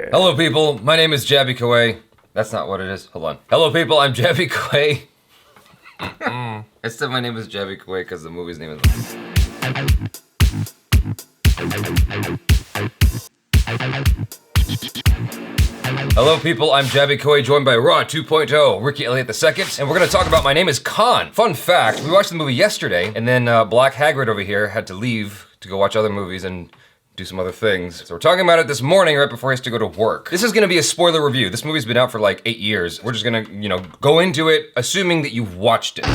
Okay. Hello, people. My name is Jaby Koay. That's not what it is. Hold on. Hello, people. I'm Jaby Koay. I said my name is Jaby Koay because the movie's name is... Hello, people. I'm Jaby Koay, joined by Raw 2.0, Ricky Elliott II, and we're gonna talk about My Name is Khan. Fun fact, we watched the movie yesterday, and then Black Hagrid over here had to leave to go watch other movies and do some other things. So we're talking about it this morning right before he has to go to work. This is gonna be a spoiler review. This movie's been out for like 8 years. We're just gonna, go into it assuming that you've watched it.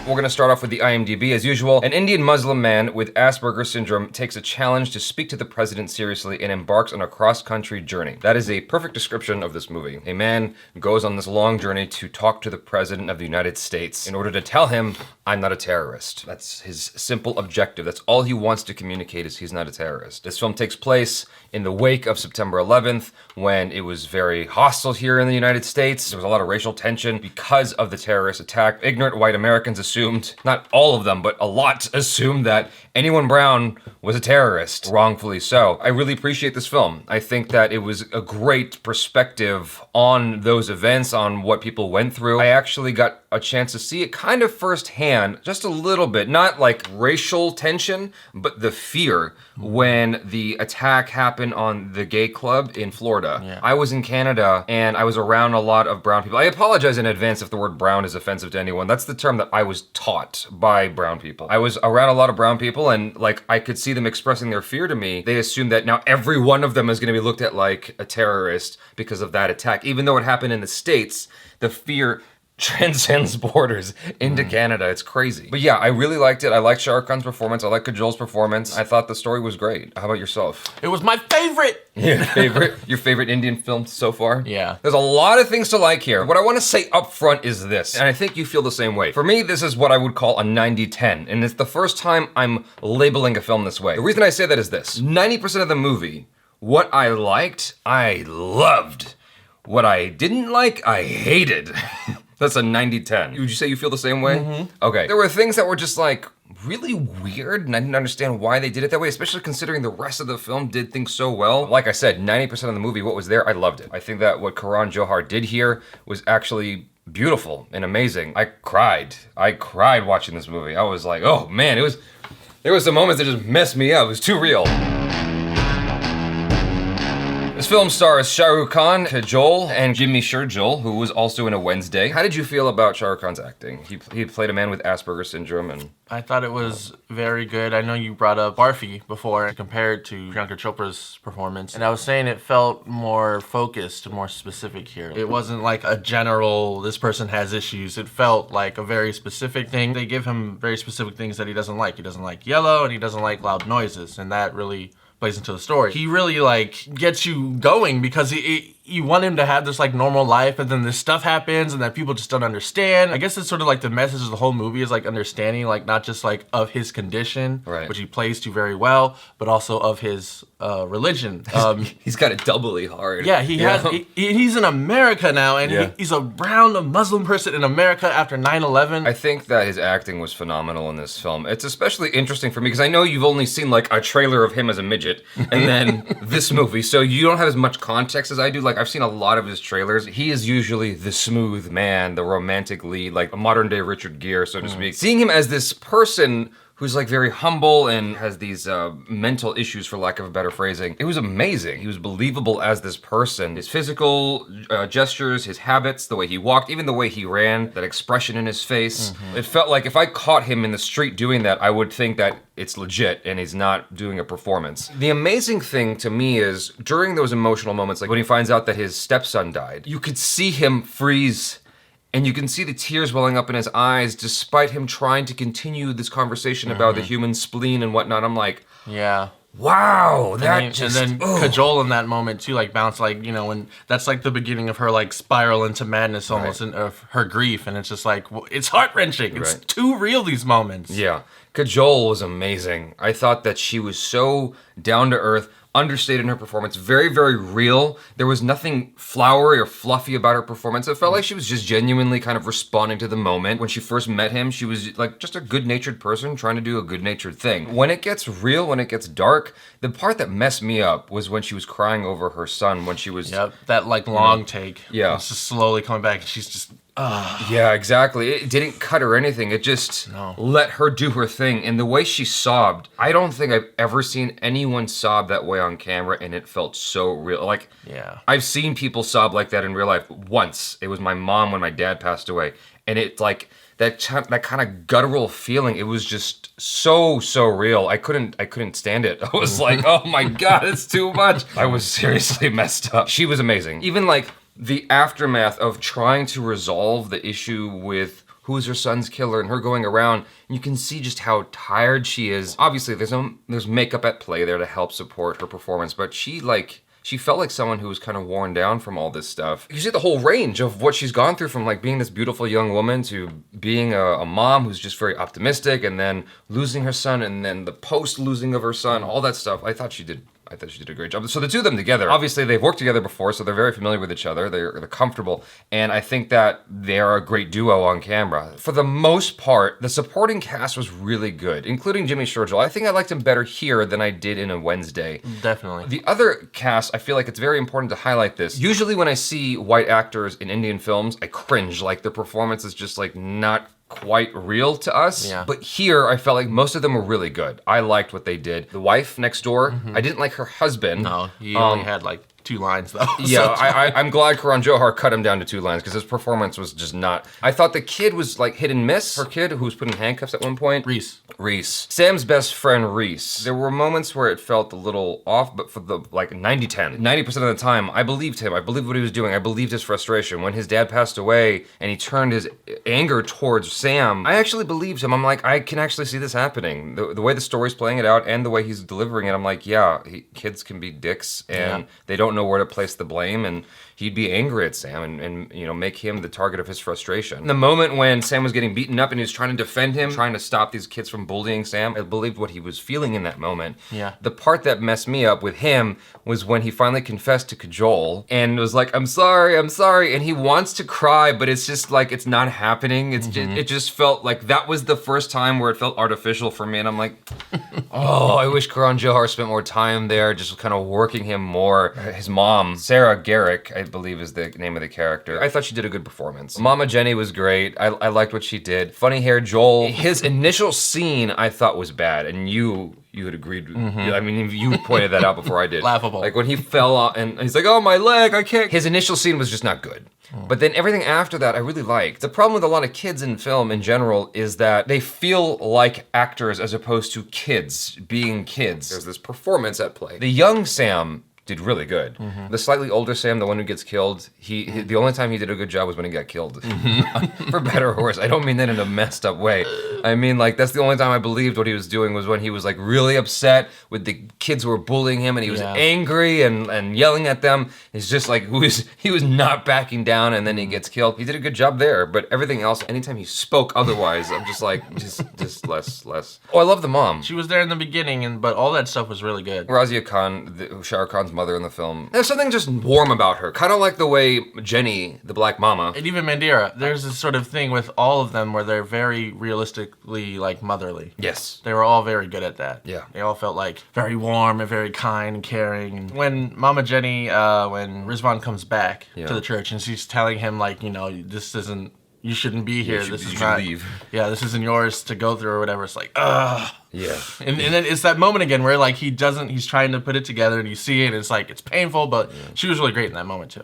We're gonna start off with the IMDB as usual. An Indian Muslim man with Asperger's syndrome takes a challenge to speak to the president seriously and embarks on a cross-country journey. That is a perfect description of this movie. A man goes on this long journey to talk to the president of the United States in order to tell him, I'm not a terrorist. That's his simple objective. That's all he wants to communicate is he's not a terrorist. This film takes place in the wake of September 11th, when it was very hostile here in the United States. There was a lot of racial tension because of the terrorist attack. Ignorant white Americans assumed, not all of them, but a lot assumed that anyone brown was a terrorist, wrongfully so. I really appreciate this film. I think that it was a great perspective on those events, on what people went through. I actually got a chance to see it kind of firsthand, just a little bit, not like racial tension, but the fear when the attack happened on the gay club in Florida. Yeah. I was in Canada and I was around a lot of brown people. I apologize in advance if the word brown is offensive to anyone. That's the term that I was taught by brown people. I was around a lot of brown people and like I could see them expressing their fear to me. They assumed that now every one of them is gonna be looked at like a terrorist because of that attack. Even though it happened in the States, the fear transcends borders into Canada. It's crazy. But yeah, I really liked it. I liked Shah Rukh Khan's performance. I liked Kajol's performance. I thought the story was great. How about yourself? It was my favorite! Your favorite Indian film so far? Yeah. There's a lot of things to like here. What I want to say up front is this, and I think you feel the same way. For me, this is what I would call a 90-10, and it's the first time I'm labeling a film this way. The reason I say that is this. 90% of the movie, what I liked, I loved. What I didn't like, I hated. That's a 90-10. Would you say you feel the same way? Mm-hmm. Okay. There were things that were just like really weird and I didn't understand why they did it that way, especially considering the rest of the film did things so well. Like I said, 90% of the movie, what was there, I loved it. I think that what Karan Johar did here was actually beautiful and amazing. I cried watching this movie. I was like, oh man, there was some moments that just messed me up. It was too real. This film stars Shah Rukh Khan, Kajol, and Jimmy Shergill, who was also in A Wednesday. How did you feel about Shah Rukh Khan's acting? He played a man with Asperger's syndrome and... I thought it was very good. I know you brought up Barfi before compared to Shankar Chopra's performance, and I was saying it felt more focused, more specific here. It wasn't like a general, this person has issues. It felt like a very specific thing. They give him very specific things that he doesn't like. He doesn't like yellow and he doesn't like loud noises, and that really plays into the story. He really like gets you going because you want him to have this like normal life, and then this stuff happens and that people just don't understand. I guess it's sort of like the message of the whole movie is like understanding, like not just like of his condition, right, which he plays to very well, but also of his religion. He's got it doubly hard. Yeah, he's in America now, and he's around a Muslim person in America after 9/11. I think that his acting was phenomenal in this film. It's especially interesting for me because I know you've only seen like a trailer of him as a midget and then this movie, so you don't have as much context as I do. Like I've seen a lot of his trailers. He is usually the smooth man, the romantic lead, like a modern day Richard Gere, so to speak. Seeing him as this person who's like very humble and has these mental issues, for lack of a better phrasing. It was amazing. He was believable as this person. His physical gestures, his habits, the way he walked, even the way he ran, that expression in his face. It felt like if I caught him in the street doing that, I would think that it's legit and he's not doing a performance. The amazing thing to me is during those emotional moments, like when he finds out that his stepson died, you could see him freeze. And you can see the tears welling up in his eyes despite him trying to continue this conversation about the human spleen and whatnot. I'm like, yeah. Wow, and then Kajol in that moment too, like bounce, like, when that's like the beginning of her like spiral into madness almost, and of her grief, and it's just like, it's heart-wrenching. It's too real, these moments. Yeah. Kajol was amazing. I thought that she was so down to earth, understated in her performance. Very, very real. There was nothing flowery or fluffy about her performance. It felt like she was just genuinely kind of responding to the moment. When she first met him, she was like just a good-natured person trying to do a good-natured thing. When it gets real, when it gets dark, the part that messed me up was when she was crying over her son when she was... Yep, that like long take. Yeah. It's just slowly coming back and she's just... Yeah, exactly. It didn't cut or anything. It just let her do her thing. And the way she sobbed, I don't think I've ever seen anyone sob that way on camera, and it felt so real. Like, I've seen people sob like that in real life once. It was my mom when my dad passed away. And it's like that kind of guttural feeling. It was just so real. I couldn't stand it. I was like, oh my God, it's too much. I was seriously messed up. She was amazing. Even like the aftermath of trying to resolve the issue with who's her son's killer and her going around, you can see just how tired she is. Obviously, there's makeup at play there to help support her performance, but she felt like someone who was kind of worn down from all this stuff. You see the whole range of what she's gone through, from like being this beautiful young woman to being a mom who's just very optimistic, and then losing her son, and then the post-losing of her son, all that stuff. I thought she did a great job. So the two of them together, obviously they've worked together before, so they're very familiar with each other. They're comfortable. And I think that they are a great duo on camera. For the most part, the supporting cast was really good, including Jimmy Sturgill. I think I liked him better here than I did in A Wednesday. Definitely. The other cast, I feel like it's very important to highlight this. Usually when I see white actors in Indian films, I cringe. Like, their performance is just like not quite real to us. Yeah. But here, I felt like most of them were really good. I liked what they did. The wife next door, I didn't like her husband. No, he only had like 2 lines though. Yeah, I'm glad Karan Johar cut him down to 2 lines, because his performance was just not... I thought the kid was like hit and miss. Her kid, who was put in handcuffs at one point. Reese. Sam's best friend, Reese. There were moments where it felt a little off, but for the like 90-10. 90% of the time, I believed him. I believed what he was doing. I believed his frustration. When his dad passed away and he turned his anger towards Sam, I actually believed him. I'm like, I can actually see this happening. The way the story's playing it out and the way he's delivering it, I'm like, yeah, kids can be dicks, and they don't know where to place the blame, and he'd be angry at Sam and you know, make him the target of his frustration. The moment when Sam was getting beaten up and he was trying to defend him, trying to stop these kids from bullying Sam, I believed what he was feeling in that moment. Yeah. The part that messed me up with him was when he finally confessed to Kajol and was like, I'm sorry, and he wants to cry, but it's just like, it's not happening. It's just, it just felt like that was the first time where it felt artificial for me, and I'm like, oh, I wish Karan Johar spent more time there, just kind of working him more. His mom, Sarah Garrick, I believe is the name of the character. I thought she did a good performance. Mama Jenny was great. I liked what she did. Funny hair Joel. His initial scene I thought was bad, and you had agreed with I mean, you pointed that out before I did. Laughable. Like when he fell off and he's like, oh, my leg, I can't. His initial scene was just not good. But then everything after that I really liked. The problem with a lot of kids in film in general is that they feel like actors as opposed to kids being kids. There's this performance at play. The young Sam did really good. The slightly older Sam, the one who gets killed, the only time he did a good job was when he got killed. For better or worse. I don't mean that in a messed up way. I mean, like, that's the only time I believed what he was doing was when he was like really upset with the kids who were bullying him, and he was angry and yelling at them. It's just like he was not backing down, and then he gets killed. He did a good job there, but everything else, anytime he spoke otherwise, I'm just like, just less. Oh, I love the mom. She was there in the beginning, but all that stuff was really good. Razia Khan, Shah Rukh Khan's mother in the film. There's something just warm about her. Kind of like the way Jenny, the black mama. And even Mandira. There's this sort of thing with all of them where they're very realistically like motherly. Yes. They were all very good at that. Yeah. They all felt like very warm and very kind and caring. And when Mama Jenny, when Rizwan comes back to the church and she's telling him like, you know, this isn't, you shouldn't be here. You this is should not. leave. Yeah, this isn't yours to go through or whatever. It's like, ugh. Yeah. And then it's that moment again where like he's trying to put it together and you see it and it's like, it's painful, but she was really great in that moment too.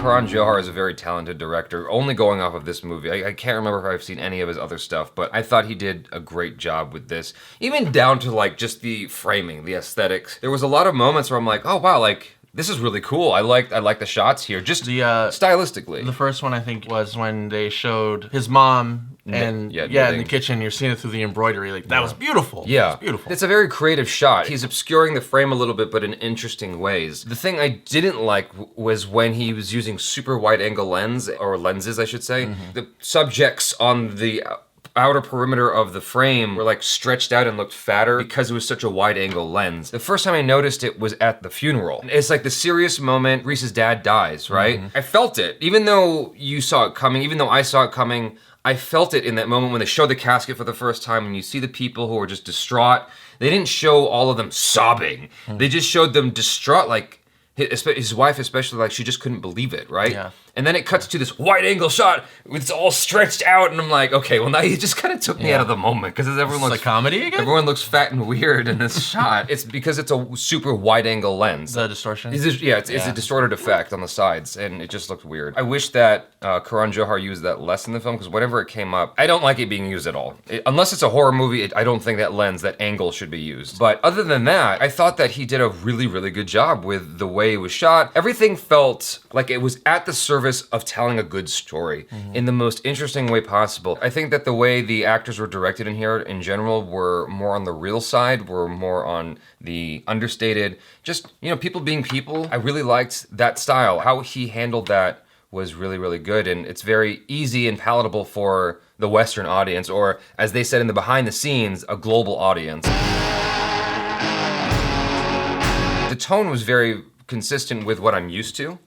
Karan Johar is a very talented director, only going off of this movie. I can't remember if I've seen any of his other stuff, but I thought he did a great job with this. Even down to like just the framing, the aesthetics. There was a lot of moments where I'm like, oh wow, like, this is really cool. I like the shots here, just stylistically. The first one I think was when they showed his mom and in the kitchen. You're seeing it through the embroidery. Like that was beautiful. Yeah, it was beautiful. It's a very creative shot. He's obscuring the frame a little bit, but in interesting ways. The thing I didn't like was when he was using super wide angle lenses, I should say. The subjects on the outer perimeter of the frame were like stretched out and looked fatter because it was such a wide angle lens. The first time I noticed it was at the funeral. It's like the serious moment Reese's dad dies, right? I felt it. Even though you saw it coming, even though I saw it coming, I felt it in that moment when they showed the casket for the first time and you see the people who are just distraught. They didn't show all of them sobbing. They just showed them distraught, like his wife especially, like she just couldn't believe it, right? Yeah. And then it cuts to this wide angle shot with it's all stretched out, and I'm like, okay, well now you just kind of took me out of the moment because everyone looks a comedy again. Everyone looks fat and weird in this shot. It's because it's a super wide angle lens. The distortion. It's a distorted effect on the sides, and it just looked weird. I wish that Karan Johar used that less in the film because whenever it came up, I don't like it being used at all. Unless it's a horror movie, I don't think that lens, that angle should be used. But other than that, I thought that he did a really, really good job with the way it was shot. Everything felt like it was at the service of telling a good story in the most interesting way possible. I think that the way the actors were directed in here in general were more on the real side, were more on the understated, just, people being people. I really liked that style. How he handled that was really, really good, and it's very easy and palatable for the Western audience, or as they said in the behind the scenes, a global audience. The tone was very consistent with what I'm used to.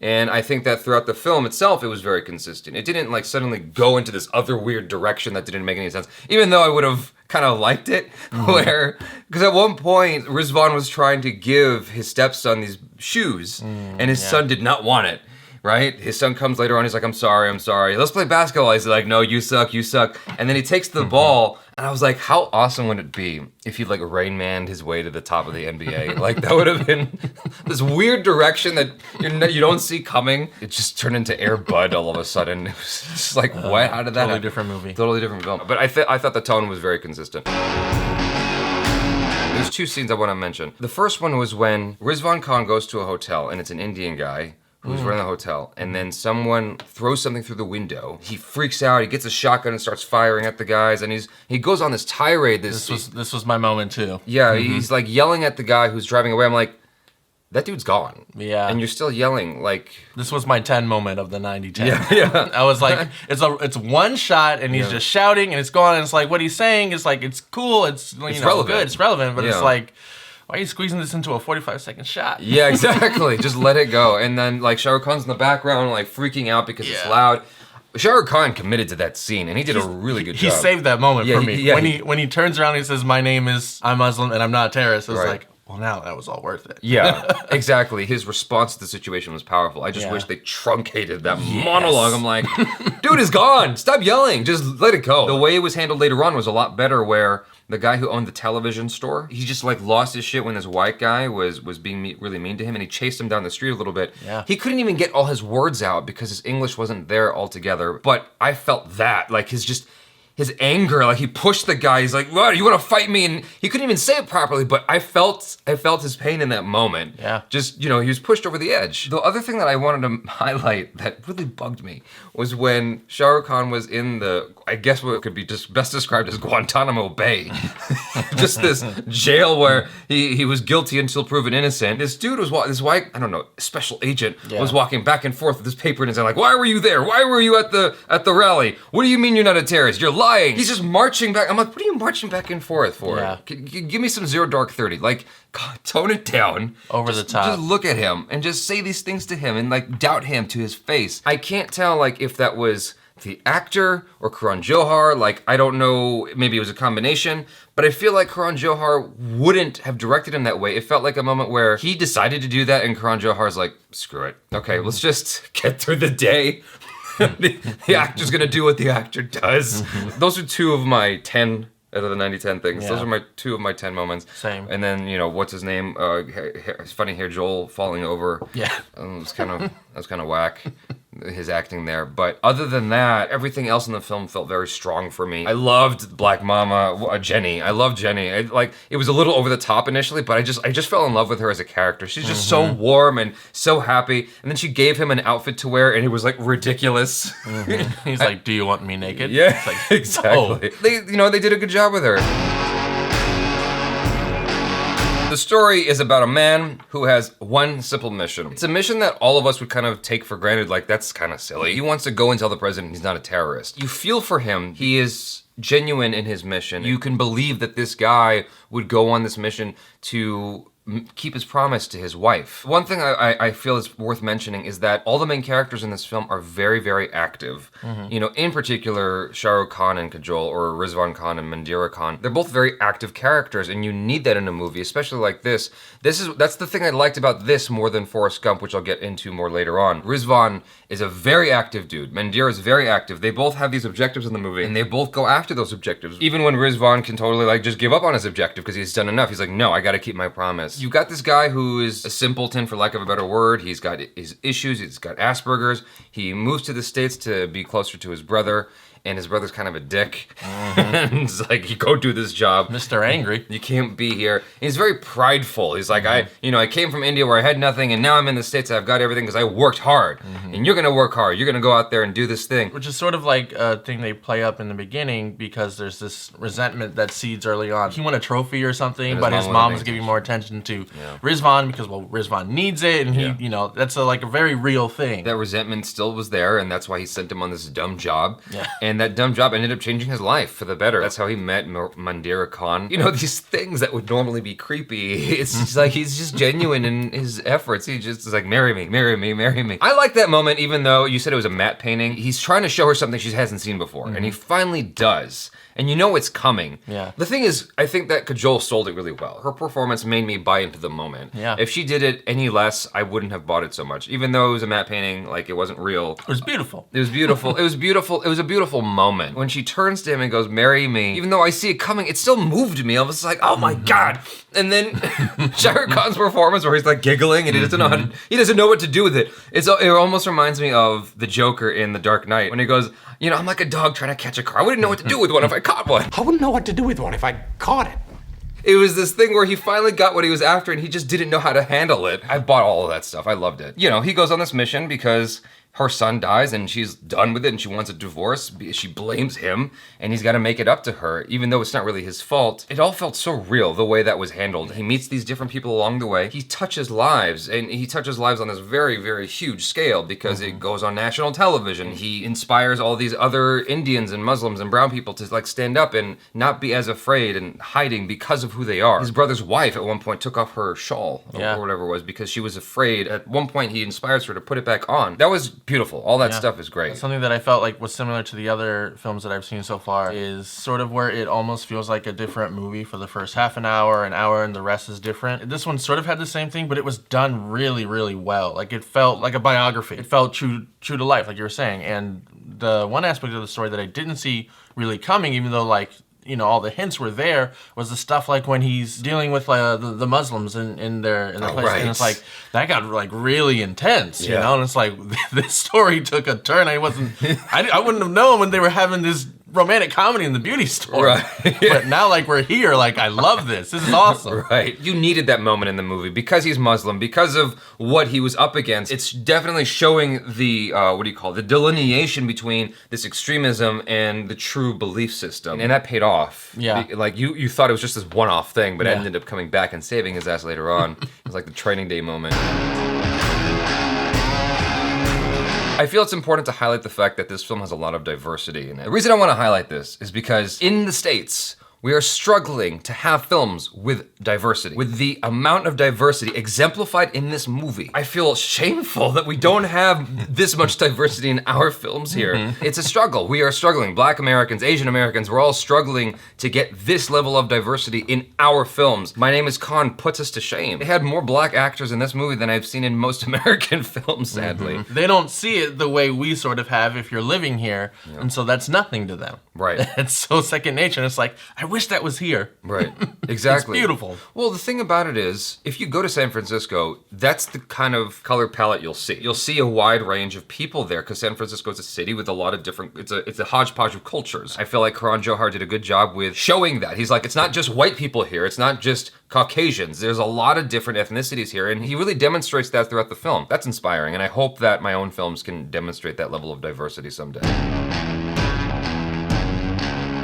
And I think that throughout the film itself, it was very consistent. It didn't like suddenly go into this other weird direction that didn't make any sense, even though I would have kind of liked it, because at one point, Rizvan was trying to give his stepson these shoes, and his son did not want it. Right? His son comes later on, he's like, I'm sorry. Let's play basketball. He's like, no, you suck. And then he takes the ball, and I was like, how awesome would it be if he like Rain Manned his way to the top of the NBA? Like, that would have been this weird direction that you don't see coming. It just turned into Air Bud all of a sudden. It was just like, what? How did that happen? Different movie. Totally different film. But I thought the tone was very consistent. There's two scenes I want to mention. The first one was when Rizvan Khan goes to a hotel, and it's an Indian guy who's running the hotel, and then someone throws something through the window. He freaks out, he gets a shotgun and starts firing at the guys, and he goes on this tirade. This was my moment too. Yeah, he's like yelling at the guy who's driving away. I'm like, that dude's gone. Yeah. And you're still yelling, like... This was my 10 moment of the 90-10. Yeah. I was like, it's one shot, and he's just shouting, and it's going, and it's like, what he's saying is like, it's cool, it's relevant. Good, it's relevant, but it's like... Why are you squeezing this into a 45-second shot? Yeah, exactly. Just let it go. And then, like, Shah Rukh Khan's in the background, like, freaking out because it's loud. Shah Rukh Khan committed to that scene, and he did a really good job. He saved that moment for me. When he turns around and he says, I'm Muslim, and I'm not a terrorist, it was like, well, now that was all worth it. Yeah, exactly. His response to the situation was powerful. I just wish they truncated that monologue. I'm like, dude is gone. Stop yelling. Just let it go. The way it was handled later on was a lot better, where the guy who owned the television store, he just like lost his shit when this white guy was being really mean to him, and he chased him down the street a little bit. Yeah. He couldn't even get all his words out because his English wasn't there altogether. But I felt that, like his anger, like he pushed the guy. He's like, "What? You want to fight me?" And he couldn't even say it properly. But I felt his pain in that moment. Yeah. Just he was pushed over the edge. The other thing that I wanted to highlight that really bugged me was when Shah Rukh Khan was in I guess what could be just best described as Guantanamo Bay, just this jail where he was guilty until proven innocent. This dude was this white, I don't know, special agent was walking back and forth with this paper in his hand, like, "Why were you there? Why were you at the rally? What do you mean you're not a terrorist? You're lying." He's just marching back. I'm like, what are you marching back and forth for? Yeah. Give me some Zero Dark 30. Like, God, tone it down. Over the top. Just look at him and just say these things to him and like doubt him to his face. I can't tell like if that was the actor or Karan Johar. Like, I don't know, maybe it was a combination, but I feel like Karan Johar wouldn't have directed him that way. It felt like a moment where he decided to do that and Karan Johar's like, screw it. Okay, let's just get through the day. the actor's gonna do what the actor does. Those are two of my 10 out of the 90-10 things. Yeah. Those are two of my 10 moments. Same. And then what's his name? Funny hair Joel falling over. Yeah. That was kind of whack. His acting there, but other than that, everything else in the film felt very strong for me. I loved Black Mama, Jenny. I loved Jenny. It was a little over the top initially, but I just fell in love with her as a character. She's just so warm and so happy. And then she gave him an outfit to wear, and it was like ridiculous. He's like, "Do you want me naked?" Yeah, it's like, exactly. No. They did a good job with her. The story is about a man who has one simple mission. It's a mission that all of us would kind of take for granted, like that's kind of silly. He wants to go and tell the president he's not a terrorist. You feel for him. He is genuine in his mission. You can believe that this guy would go on this mission to keep his promise to his wife. One thing I feel is worth mentioning is that all the main characters in this film are very, very active. You know, in particular, Shah Rukh Khan and Kajol, or Rizwan Khan and Mandira Khan, they're both very active characters, and you need that in a movie, especially like this. That's the thing I liked about this more than Forrest Gump, which I'll get into more later on. Rizwan is a very active dude. Mandira is very active. They both have these objectives in the movie, and they both go after those objectives. Even when Rizwan can totally like just give up on his objective because he's done enough, he's like, no, I gotta keep my promise. You've got this guy who is a simpleton, for lack of a better word. He's got his issues, he's got Asperger's. He moves to the States to be closer to his brother, and his brother's kind of a dick. And it's like, you go do this job. Mr. Angry. You can't be here. And he's very prideful. He's like, I came from India where I had nothing, and now I'm in the States and I've got everything because I worked hard. And you're gonna work hard. You're gonna go out there and do this thing. Which is sort of like a thing they play up in the beginning because there's this resentment that seeds early on. He won a trophy or something, but his mom was giving more attention to Rizwan because, well, Rizwan needs it, and he, that's a very real thing. That resentment still was there, and that's why he sent him on this dumb job. And that dumb job ended up changing his life for the better. That's how he met Mandira Khan. You know, these things that would normally be creepy. It's just like, he's just genuine in his efforts. He just is like, marry me, marry me, marry me. I like that moment, even though you said it was a matte painting. He's trying to show her something she hasn't seen before, and he finally does. And you know it's coming. The thing is, I think that Kajol sold it really well. Her performance made me buy into the moment. If she did it any less, I wouldn't have bought it so much. Even though it was a matte painting, like, it wasn't real. It was beautiful. It was beautiful. It was beautiful. It was a beautiful moment. When she turns to him and goes, marry me, even though I see it coming, it still moved me. I was like, oh my God. And then Shah Rukh Khan's performance where he's like giggling and he doesn't know he doesn't know what to do with it. It almost reminds me of the Joker in The Dark Knight when he goes, you know, I'm like a dog trying to catch a car. I wouldn't know what to do with one if I caught one. I wouldn't know what to do with one if I caught it. It was this thing where he finally got what he was after and he just didn't know how to handle it. I bought all of that stuff. I loved it. You know, he goes on this mission because her son dies and she's done with it and she wants a divorce. She blames him and he's got to make it up to her, even though it's not really his fault. It all felt so real, the way that was handled. He meets these different people along the way. He touches lives, and he touches lives on this very, very huge scale because it goes on national television. He inspires all these other Indians and Muslims and brown people to like stand up and not be as afraid and hiding because of who they are. His brother's wife at one point took off her shawl or whatever it was because she was afraid. At one point he inspires her to put it back on. That was beautiful. All that stuff is great. Something that I felt like was similar to the other films that I've seen so far is sort of where it almost feels like a different movie for the first half an hour, and the rest is different. This one sort of had the same thing, but it was done really, really well. Like, it felt like a biography. It felt true to life, like you were saying. And the one aspect of the story that I didn't see really coming, even though, like, you know, all the hints were there, was the stuff like when he's dealing with the Muslims in their place. Right. And it's like, that got like really intense, you know? And it's like, this story took a turn. I wouldn't have known when they were having this romantic comedy in the beauty store. Right. But now, like, we're here, like, I love this. This is awesome. Right. You needed that moment in the movie because he's Muslim, because of what he was up against. It's definitely showing the, the delineation between this extremism and the true belief system. And that paid off. Like, you thought it was just this one-off thing, but it ended up coming back and saving his ass later on. It was like the training day moment. I feel it's important to highlight the fact that this film has a lot of diversity in it. The reason I want to highlight this is because in the States, we are struggling to have films with diversity. With the amount of diversity exemplified in this movie, I feel shameful that we don't have this much diversity in our films here. It's a struggle. We are struggling. Black Americans, Asian Americans, we're all struggling to get this level of diversity in our films. My Name is Khan puts us to shame. They had more black actors in this movie than I've seen in most American films, sadly. They don't see it the way we sort of have if you're living here, and so that's nothing to them. Right. It's so second nature, and it's like, I wish that was here. Right, exactly. It's beautiful. Well, the thing about it is, if you go to San Francisco, that's the kind of color palette you'll see. You'll see a wide range of people there, because San Francisco is a city with a lot of different, it's a hodgepodge of cultures. I feel like Karan Johar did a good job with showing that. He's like, it's not just white people here, it's not just Caucasians. There's a lot of different ethnicities here, and he really demonstrates that throughout the film. That's inspiring, and I hope that my own films can demonstrate that level of diversity someday.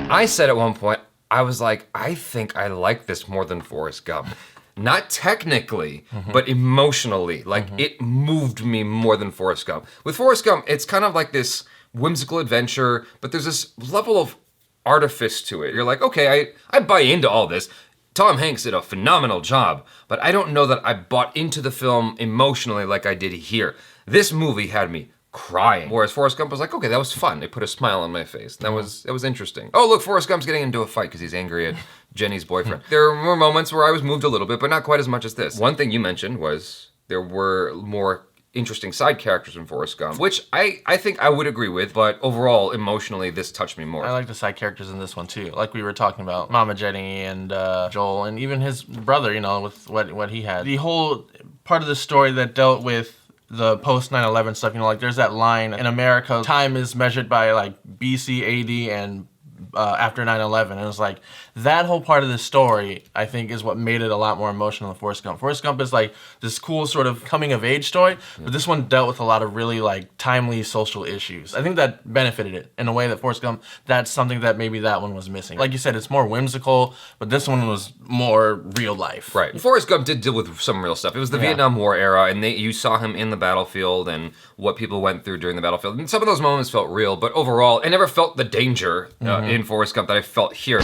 I said at one point, I was like, I think I like this more than Forrest Gump. Not technically, but emotionally. Like, it moved me more than Forrest Gump. With Forrest Gump, it's kind of like this whimsical adventure, but there's this level of artifice to it. You're like, okay, I buy into all this. Tom Hanks did a phenomenal job, but I don't know that I bought into the film emotionally like I did here. This movie had me crying. Whereas Forrest Gump was like, okay, that was fun. They put a smile on my face. That was interesting. Oh, look, Forrest Gump's getting into a fight because he's angry at Jenny's boyfriend. There were moments where I was moved a little bit, but not quite as much as this. One thing you mentioned was there were more interesting side characters in Forrest Gump, which I think I would agree with, but overall, emotionally, this touched me more. I like the side characters in this one too. Like we were talking about Mama Jenny and Joel, and even his brother, you know, with what he had. The whole part of the story that dealt with the post 9/11 stuff, you know, like there's that line in America, time is measured by like BC, AD, and after 9/11, and it was like that whole part of the story I think is what made it a lot more emotional than Forrest Gump. Forrest Gump is like this cool sort of coming of age story, but this one dealt with a lot of really like timely social issues. I think that benefited it in a way that Forrest Gump, that's something that maybe that one was missing. Like you said, it's more whimsical, but this one was more real life. Right. Forrest Gump did deal with some real stuff. It was the Vietnam War era, and you saw him in the battlefield and what people went through during the battlefield. And some of those moments felt real, but overall, I never felt the danger in Forrest Gump that I felt here.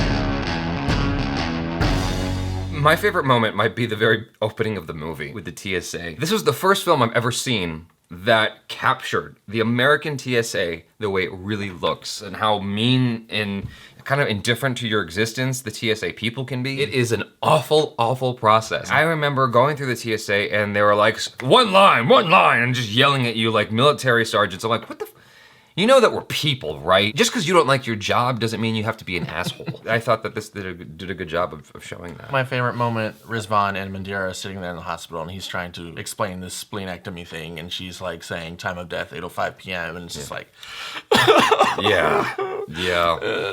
My favorite moment might be the very opening of the movie with the TSA. This was the first film I've ever seen that captured the American TSA the way it really looks and how mean and kind of indifferent to your existence the TSA people can be. It is an awful, awful process. I remember going through the TSA and they were like, one line, and just yelling at you like military sergeants. I'm like, what the You know that we're people, right? Just because you don't like your job doesn't mean you have to be an asshole. I thought that this did a good job of showing that. My favorite moment, Rizvan and Mandira are sitting there in the hospital and he's trying to explain this splenectomy thing and she's like saying time of death, 8:05 p.m. and it's just like... Yeah.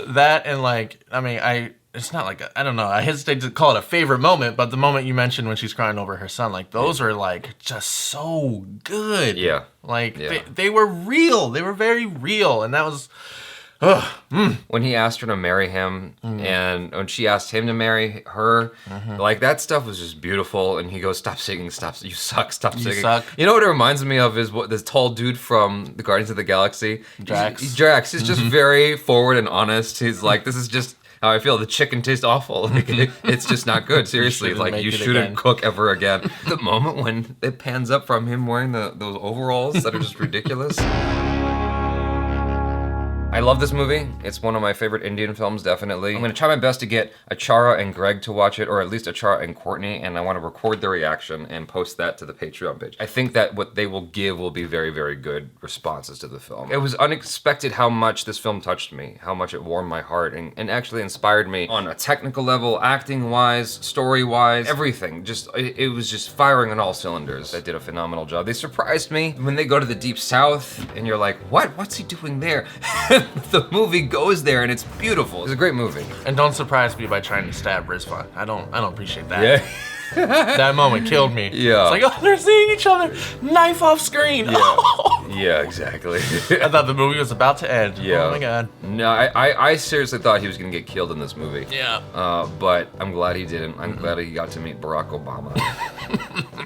That and like, I mean, it's not like, I don't know, I hesitate to call it a favorite moment, but the moment you mentioned when she's crying over her son, like those are like just so good. Yeah. Like they were real. They were very real. And that was, When he asked her to marry him and when she asked him to marry her, like that stuff was just beautiful. And he goes, stop singing, you suck, stop singing. Suck. You know what it reminds me of is what this tall dude from the Guardians of the Galaxy. Drax. Drax. He's just very forward and honest. He's like, this is just how I feel. The chicken tastes awful. Like, it's just not good. Seriously, you shouldn't cook ever again. The moment when it pans up from him wearing those overalls that are just ridiculous. I love this movie. It's one of my favorite Indian films, definitely. I'm gonna try my best to get Achara and Greg to watch it, or at least Achara and Courtney, and I wanna record their reaction and post that to the Patreon page. I think that what they will give will be very, very good responses to the film. It was unexpected how much this film touched me, how much it warmed my heart, and actually inspired me on a technical level, acting-wise, story-wise, everything. It was just firing on all cylinders. They did a phenomenal job. They surprised me when they go to the Deep South, and you're like, what? What's he doing there? The movie goes there and it's beautiful. It's a great movie. And don't surprise me by trying to stab Rizvan. I don't appreciate that. Yeah. That moment killed me. Yeah. It's like, oh, they're seeing each other. Knife off screen. Yeah. Yeah, exactly. I thought the movie was about to end. Yeah. Oh my God. No, I seriously thought he was gonna get killed in this movie. Yeah. But I'm glad he didn't. I'm glad he got to meet Barack Obama.